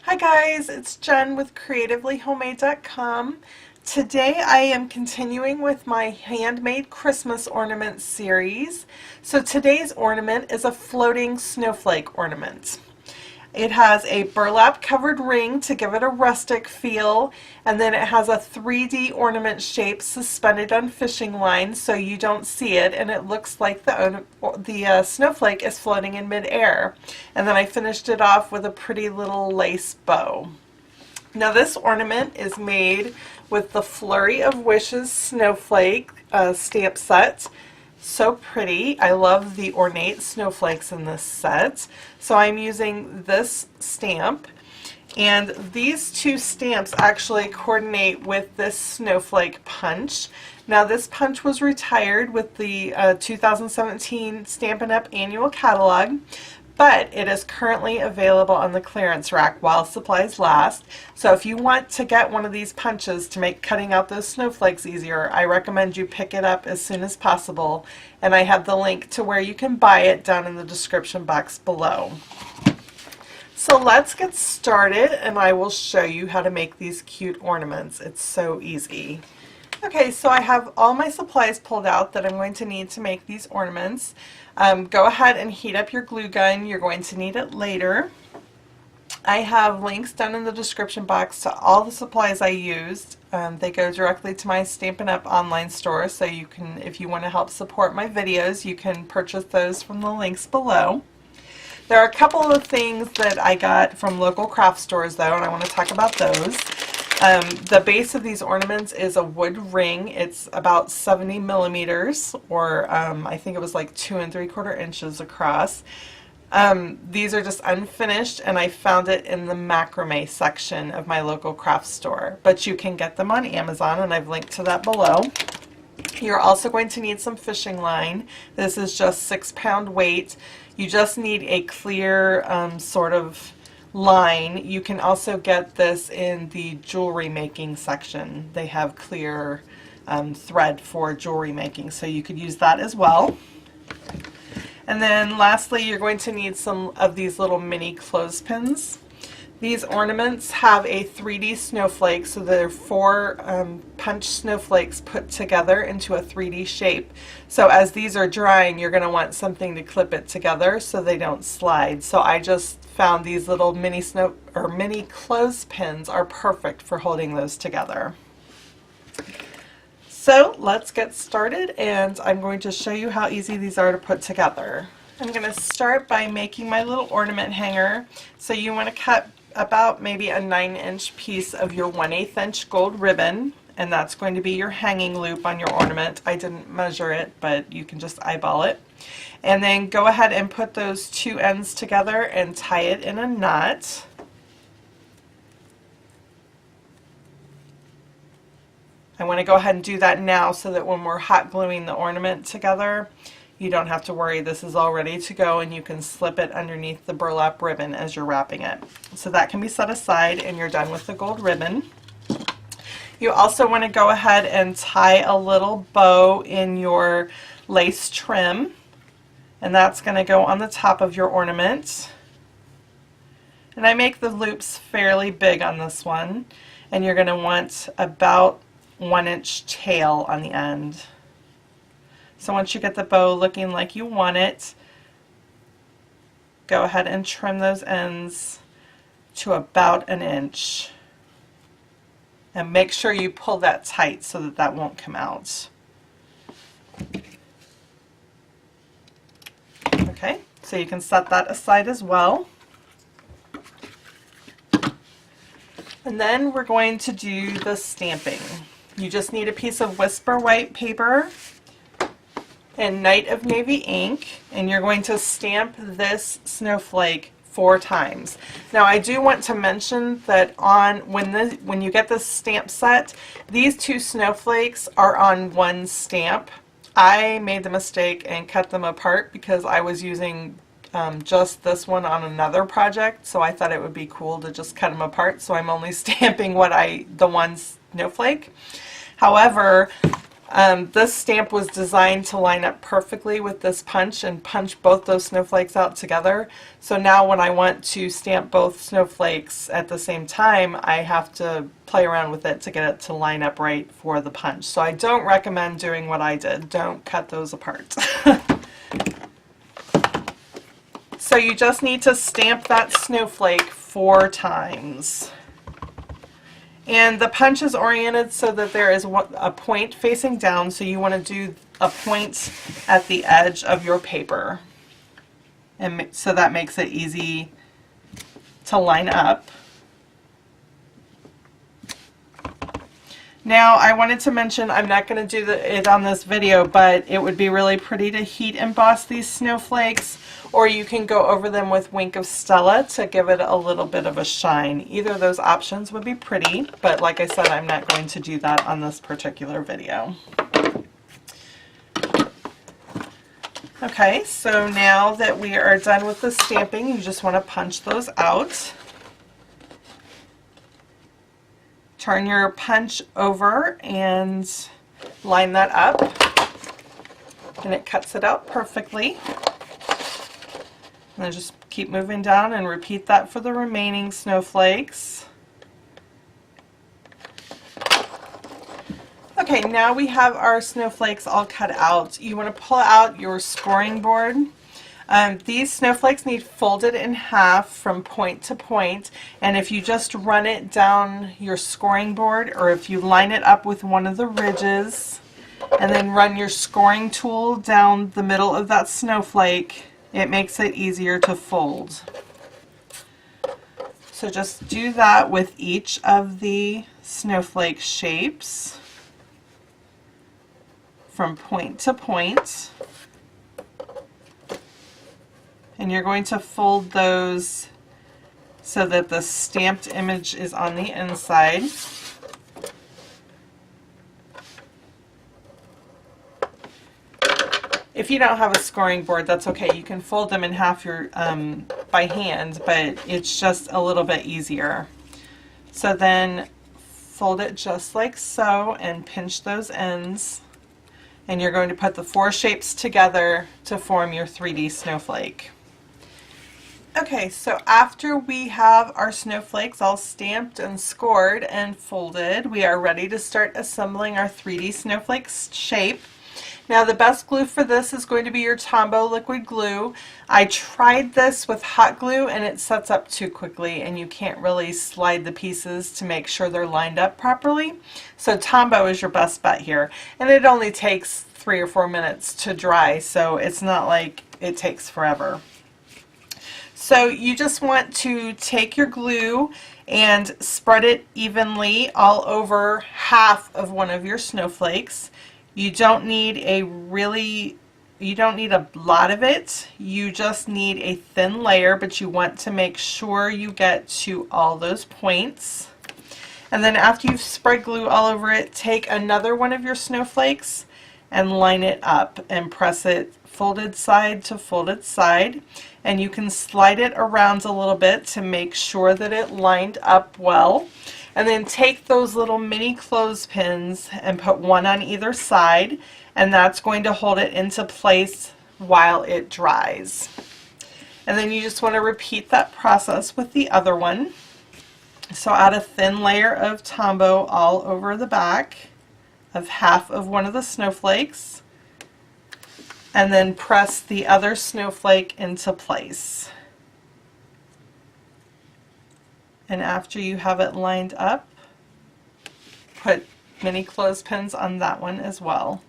Hi guys, it's Jen with creativelyhomemade.com. Today I am continuing with my handmade Christmas ornament series. So today's ornament is a floating snowflake ornament. It has a burlap covered ring to give it a rustic feel, and then it has a 3D ornament shape suspended on fishing lines so you don't see it, and it looks like the snowflake is floating in midair. And then I finished it off with a pretty little lace bow. Now this ornament is made with the Flurry of Wishes snowflake stamp set. So pretty. I love the ornate snowflakes in this set. So I'm using this stamp, and these two stamps actually coordinate with this snowflake punch. Now this punch was retired with the 2017 Stampin' Up! Annual Catalog, but it is currently available on the clearance rack while supplies last. So if you want to get one of these punches to make cutting out those snowflakes easier, I recommend you pick it up as soon as possible. And I have the link to where you can buy it down in the description box below. So let's get started, and I will show you how to make these cute ornaments. It's so easy. Okay, so I have all my supplies pulled out that I'm going to need to make these ornaments. Go ahead and heat up your glue gun. You're going to need it later. I have links down in the description box to all the supplies I used. They go directly to my Stampin' Up! Online store, so you can, if you want to help support my videos, you can purchase those from the links below. There are a couple of things that I got from local craft stores though, and I want to talk about those. The base of these ornaments is a wood ring. It's about 70 millimeters, or I think it was like 2 3/4 inches across. These are just unfinished, and I found it in the macrame section of my local craft store. But you can get them on Amazon, and I've linked to that below. You're also going to need some fishing line. This is just 6-pound weight. You just need a clear sort of line. You can also get this in the jewelry making section. They have clear thread for jewelry making, so you could use that as well. And then lastly, you're going to need some of these little mini clothespins. These ornaments have a 3D snowflake, so they're 4 punched snowflakes put together into a 3D shape. So as these are drying, you're going to want something to clip it together so they don't slide. So I just found these little mini clothespins are perfect for holding those together. So let's get started, and I'm going to show you how easy these are to put together. I'm going to start by making my little ornament hanger. So you want to cut about maybe a 9-inch piece of your 1/8 inch gold ribbon, and that's going to be your hanging loop on your ornament. I didn't measure it, but you can just eyeball it. And then go ahead and put those two ends together and tie it in a knot. I want to go ahead and do that now so that when we're hot gluing the ornament together, you don't have to worry. This is all ready to go, and you can slip it underneath the burlap ribbon as you're wrapping it. So that can be set aside, and you're done with the gold ribbon. You also want to go ahead and tie a little bow in your lace trim, and that's going to go on the top of your ornament. And I make the loops fairly big on this one, and you're going to want about 1-inch tail on the end. So once you get the bow looking like you want it, go ahead and trim those ends to about 1 inch. And make sure you pull that tight so that that won't come out. Okay, so you can set that aside as well. And then we're going to do the stamping. You just need a piece of Whisper white paper and Night of Navy ink, and you're going to stamp this snowflake 4 times. Now I do want to mention that when you get this stamp set, these 2 snowflakes are on one stamp. I made the mistake and cut them apart because I was using just this one on another project, so I thought it would be cool to just cut them apart, so I'm only stamping the one snowflake. However, This stamp was designed to line up perfectly with this punch and punch both those snowflakes out together. So now when I want to stamp both snowflakes at the same time, I have to play around with it to get it to line up right for the punch. So I don't recommend doing what I did. Don't cut those apart. So you just need to stamp that snowflake 4 times. And the punch is oriented so that there is a point facing down, so you want to do a point at the edge of your paper. And so that makes it easy to line up. Now I wanted to mention, I'm not going to do it on this video, but it would be really pretty to heat emboss these snowflakes, or you can go over them with Wink of Stella to give it a little bit of a shine. Either of those options would be pretty, but like I said, I'm not going to do that on this particular video. Okay, so now that we are done with the stamping, you just want to punch those out. Turn your punch over and line that up, and it cuts it out perfectly. And then just keep moving down and repeat that for the remaining snowflakes. Okay, now we have our snowflakes all cut out. You want to pull out your scoring board. These snowflakes need folded in half from point to point, and if you just run it down your scoring board, or if you line it up with one of the ridges and then run your scoring tool down the middle of that snowflake, it makes it easier to fold. So just do that with each of the snowflake shapes from point to point. And you're going to fold those so that the stamped image is on the inside. If you don't have a scoring board, that's okay. You can fold them in half by hand, but it's just a little bit easier. So then fold it just like so and pinch those ends. And you're going to put the 4 shapes together to form your 3D snowflake. Okay, so after we have our snowflakes all stamped and scored and folded, we are ready to start assembling our 3D snowflake shape. Now the best glue for this is going to be your Tombow liquid glue. I tried this with hot glue and it sets up too quickly and you can't really slide the pieces to make sure they're lined up properly. So Tombow is your best bet here. And it only takes 3 or 4 minutes to dry, so it's not like it takes forever. So you just want to take your glue and spread it evenly all over half of one of your snowflakes. You don't need a lot of it. You just need a thin layer, but you want to make sure you get to all those points. And then after you've spread glue all over it, take another one of your snowflakes and line it up and press it folded side to folded side, and you can slide it around a little bit to make sure that it lined up well. And then take those little mini clothespins and put one on either side, and that's going to hold it into place while it dries. And then you just want to repeat that process with the other one. So add a thin layer of Tombow all over the back of half of one of the snowflakes, and then press the other snowflake into place. And after you have it lined up, put mini clothespins on that one as well.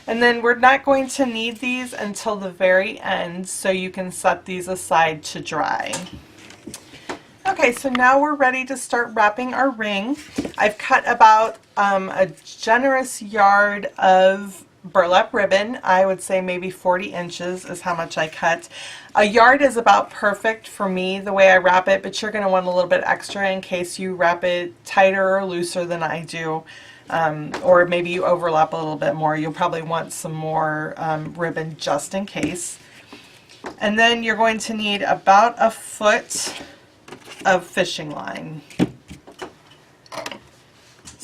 And then we're not going to need these until the very end, so you can set these aside to dry. Okay, so now we're ready to start wrapping our ring. I've cut about a generous yard of burlap ribbon. I would say maybe 40 inches is how much I cut. A yard is about perfect for me the way I wrap it, but you're going to want a little bit extra in case you wrap it tighter or looser than I do. Or maybe you overlap a little bit more. You'll probably want some more ribbon just in case. And then you're going to need about a foot of fishing line.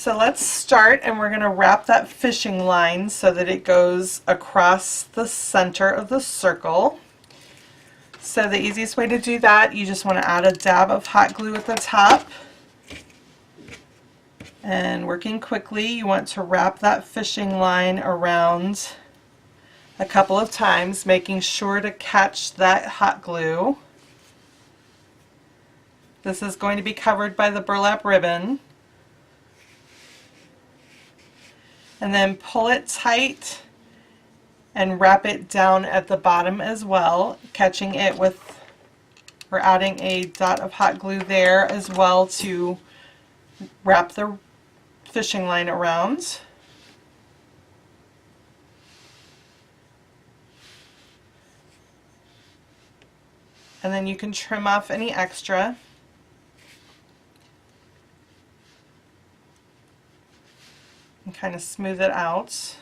So let's start, and we're going to wrap that fishing line so that it goes across the center of the circle. So the easiest way to do that, you just want to add a dab of hot glue at the top. And working quickly, you want to wrap that fishing line around a couple of times, making sure to catch that hot glue. This is going to be covered by the burlap ribbon. And then pull it tight and wrap it down at the bottom as well, catching it with, or adding a dot of hot glue there as well to wrap the fishing line around. And then you can trim off any extra. And kind of smooth it out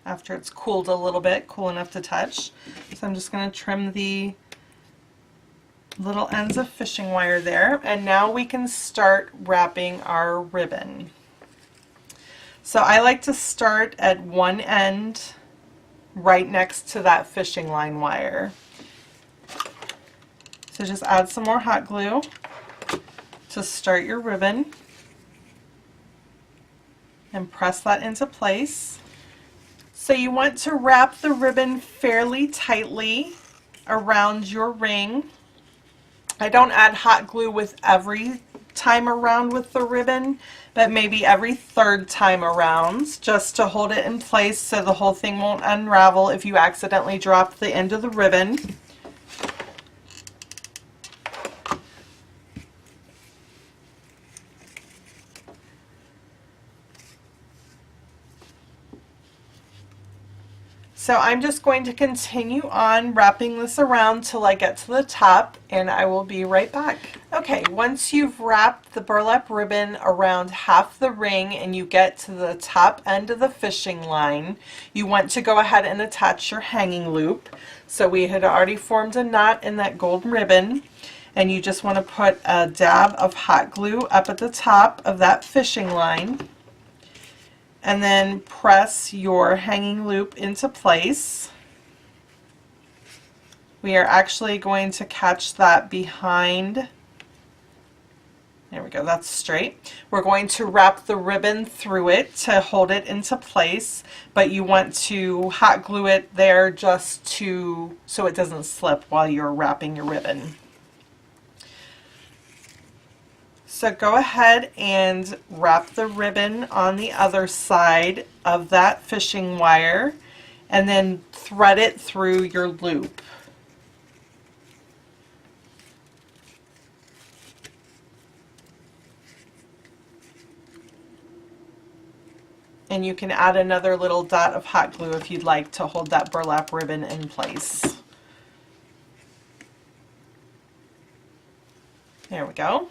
after it's cooled a little bit, cool enough to touch. So I'm just going to trim the little ends of fishing wire there, and now we can start wrapping our ribbon. So I like to start at one end right next to that fishing line wire. So just add some more hot glue to start your ribbon and press that into place. So you want to wrap the ribbon fairly tightly around your ring. I don't add hot glue with every time around with the ribbon, but maybe every third time around, just to hold it in place so the whole thing won't unravel if you accidentally drop the end of the ribbon. So I'm just going to continue on wrapping this around till I get to the top, and I will be right back. Okay, once you've wrapped the burlap ribbon around half the ring and you get to the top end of the fishing line, you want to go ahead and attach your hanging loop. So we had already formed a knot in that gold ribbon, and you just want to put a dab of hot glue up at the top of that fishing line. And then press your hanging loop into place. We are actually going to catch that behind. There we go, that's straight. We're going to wrap the ribbon through it to hold it into place, but you want to hot glue it there just so it doesn't slip while you're wrapping your ribbon. So go ahead and wrap the ribbon on the other side of that fishing wire and then thread it through your loop. And you can add another little dot of hot glue if you'd like to hold that burlap ribbon in place. There we go.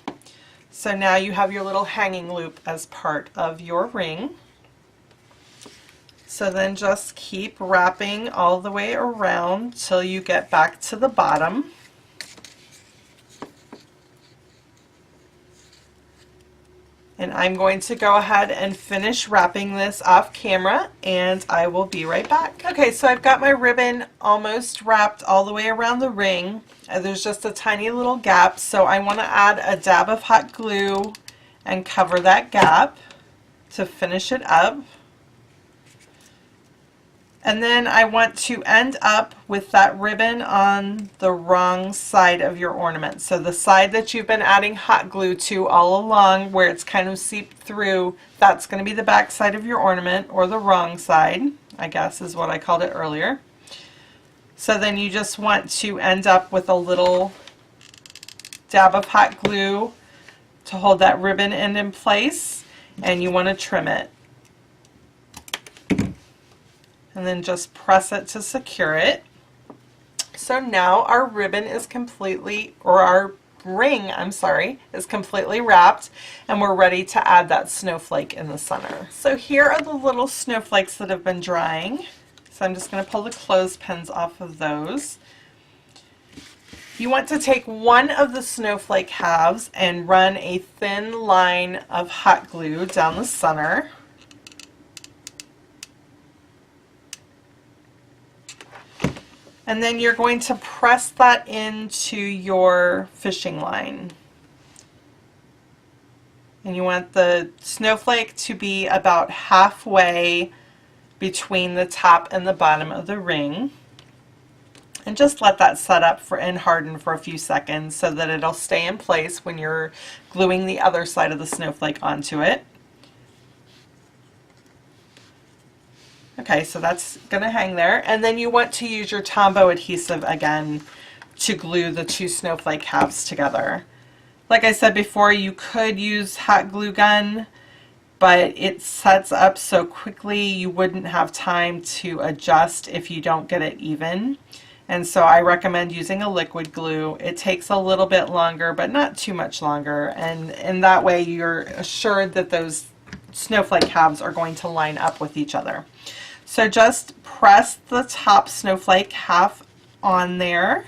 So now you have your little hanging loop as part of your ring. So then just keep wrapping all the way around till you get back to the bottom. And I'm going to go ahead and finish wrapping this off camera, and I will be right back. Okay, so I've got my ribbon almost wrapped all the way around the ring. There's just a tiny little gap, so I want to add a dab of hot glue and cover that gap to finish it up. And then I want to end up with that ribbon on the wrong side of your ornament. So the side that you've been adding hot glue to all along, where it's kind of seeped through, that's going to be the back side of your ornament, or the wrong side, I guess is what I called it earlier. So then you just want to end up with a little dab of hot glue to hold that ribbon end in place, and you want to trim it. And then just press it to secure it. So now our ribbon is completely, or our ring, I'm sorry, is completely wrapped, and we're ready to add that snowflake in the center. So here are the little snowflakes that have been drying. So I'm just going to pull the clothespins off of those. You want to take one of the snowflake halves and run a thin line of hot glue down the center. And then you're going to press that into your fishing line. And you want the snowflake to be about halfway between the top and the bottom of the ring. And just let that set up and harden for a few seconds so that it'll stay in place when you're gluing the other side of the snowflake onto it. Okay, so that's going to hang there. And then you want to use your Tombow adhesive again to glue the two snowflake halves together. Like I said before, you could use hot glue gun, but it sets up so quickly you wouldn't have time to adjust if you don't get it even. And so I recommend using a liquid glue. It takes a little bit longer, but not too much longer. And in that way, you're assured that those snowflake halves are going to line up with each other. So just press the top snowflake half on there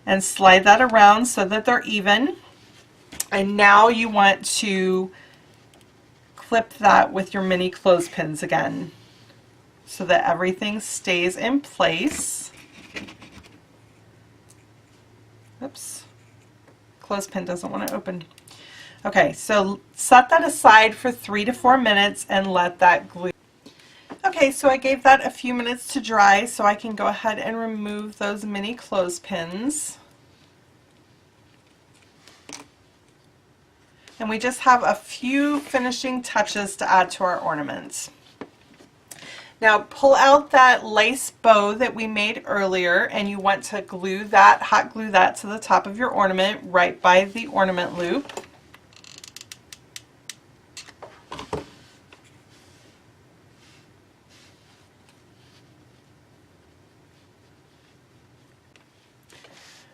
and slide that around so that they're even. And now you want to clip that with your mini clothespins again so that everything stays in place. Oops, clothespin doesn't want to open. Okay, so set that aside for 3 to 4 minutes and let that glue. Okay, so I gave that a few minutes to dry, so I can go ahead and remove those mini clothespins. And we just have a few finishing touches to add to our ornaments. Now pull out that lace bow that we made earlier, and you want to glue that, hot glue that to the top of your ornament right by the ornament loop.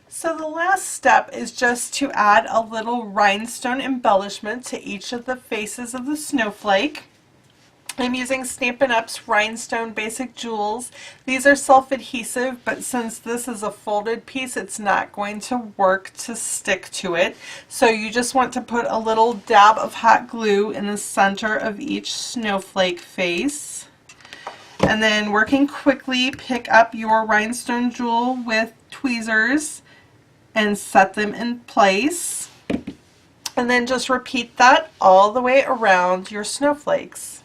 So the last step is just to add a little rhinestone embellishment to each of the faces of the snowflake. I'm using Stampin' Up's Rhinestone Basic Jewels. These are self-adhesive, but since this is a folded piece, it's not going to work to stick to it. So you just want to put a little dab of hot glue in the center of each snowflake face. And then working quickly, pick up your rhinestone jewel with tweezers and set them in place. And then just repeat that all the way around your snowflakes.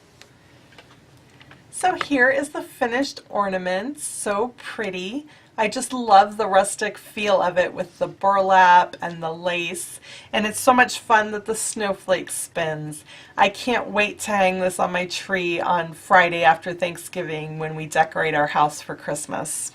So here is the finished ornament. So pretty. I just love the rustic feel of it with the burlap and the lace, and it's so much fun that the snowflake spins. I can't wait to hang this on my tree on Friday after Thanksgiving when we decorate our house for Christmas.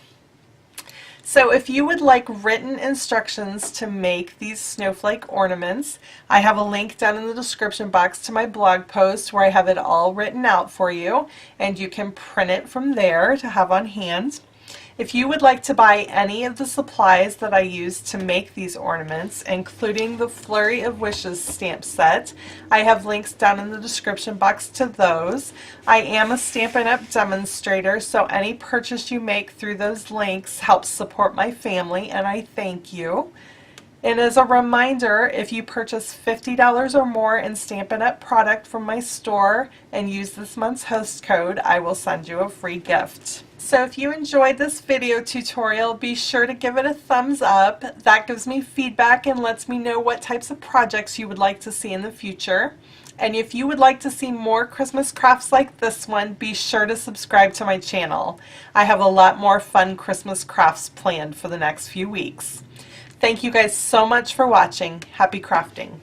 So if you would like written instructions to make these snowflake ornaments, I have a link down in the description box to my blog post where I have it all written out for you, and you can print it from there to have on hand. If you would like to buy any of the supplies that I use to make these ornaments, including the Flurry of Wishes stamp set, I have links down in the description box to those. I am a Stampin' Up demonstrator, so any purchase you make through those links helps support my family, and I thank you. And as a reminder, if you purchase $50 or more in Stampin' Up product from my store and use this month's host code, I will send you a free gift. So if you enjoyed this video tutorial, be sure to give it a thumbs up. That gives me feedback and lets me know what types of projects you would like to see in the future. And if you would like to see more Christmas crafts like this one, be sure to subscribe to my channel. I have a lot more fun Christmas crafts planned for the next few weeks. Thank you guys so much for watching. Happy crafting!